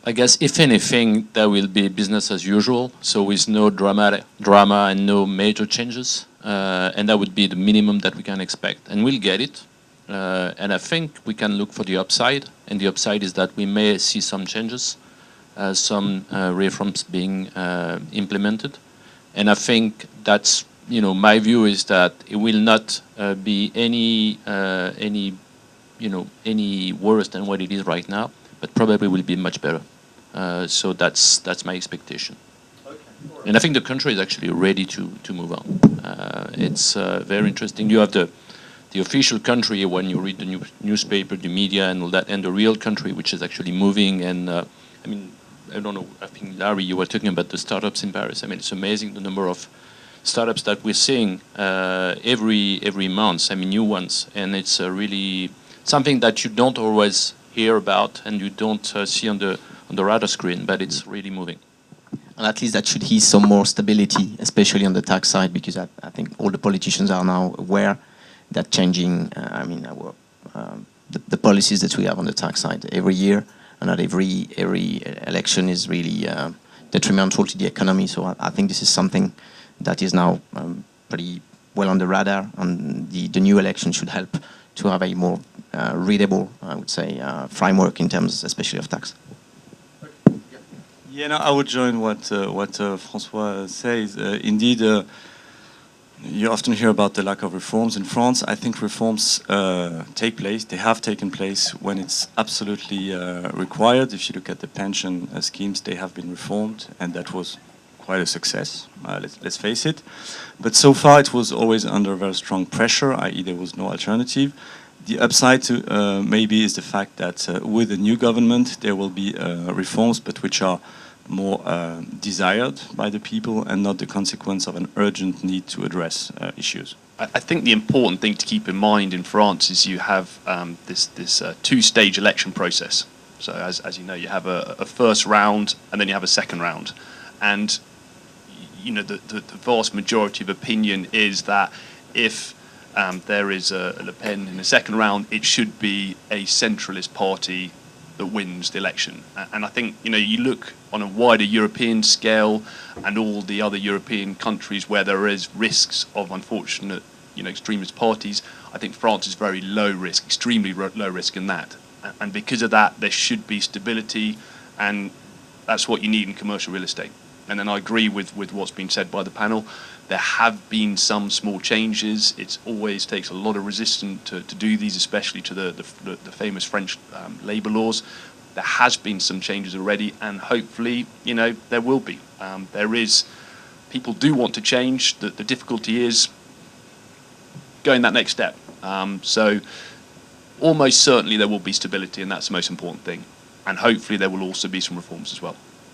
I guess, if anything, there will be business as usual, so with no drama and no major changes, and that would be the minimum that we can expect, and we'll get it. And I think we can look for the upside, and the upside is that we may see some changes, some reforms being implemented, and I think that's, you know, my view is that it will not be any worse than what it is right now, but probably will be much better. So that's my expectation. Okay. Right. And I think the country is actually ready to move on. It's very interesting. You have the official country when you read the newspaper, the media, and all that, and the real country, which is actually moving. And I mean, I don't know. I think Larry, you were talking about the startups in Paris. I mean, it's amazing the number of startups that we're seeing every month. I mean, new ones, and it's really something that you don't always hear about and you don't see on the radar screen, but it's really moving. And at least that should ease some more stability, especially on the tax side, because I think all the politicians are now aware that changing, the policies that we have on the tax side every year, and not every election is really detrimental to the economy. So I think this is something that is now pretty well on the radar, and the new election should help to have a more readable, I would say, framework in terms especially of tax. Yeah, no, I would join what Francois says. Indeed, you often hear about the lack of reforms in France. I think reforms take place. They have taken place when it's absolutely required. If you look at the pension schemes, they have been reformed, and that was quite a success, let's face it. But so far it was always under very strong pressure, i.e. there was no alternative. The upside to maybe is the fact that with the new government there will be reforms, but which are more desired by the people and not the consequence of an urgent need to address issues. I think the important thing to keep in mind in France is you have this two-stage election process. So as you know, you have a first round and then you have a second round. And you know, the vast majority of opinion is that if there is a Le Pen in the second round, it should be a centralist party that wins the election. And I think, you know, you look on a wider European scale and all the other European countries where there is risks of unfortunate, you know, extremist parties, I think France is very low risk, extremely low risk in that. And because of that, there should be stability, and that's what you need in commercial real estate. And then I agree with what's been said by the panel. There have been some small changes. It always takes a lot of resistance to do these, especially to the famous French labour laws. There has been some changes already, and hopefully, you know, there will be. People do want to change. The difficulty is going that next step. So almost certainly there will be stability, and that's the most important thing. And hopefully there will also be some reforms as well.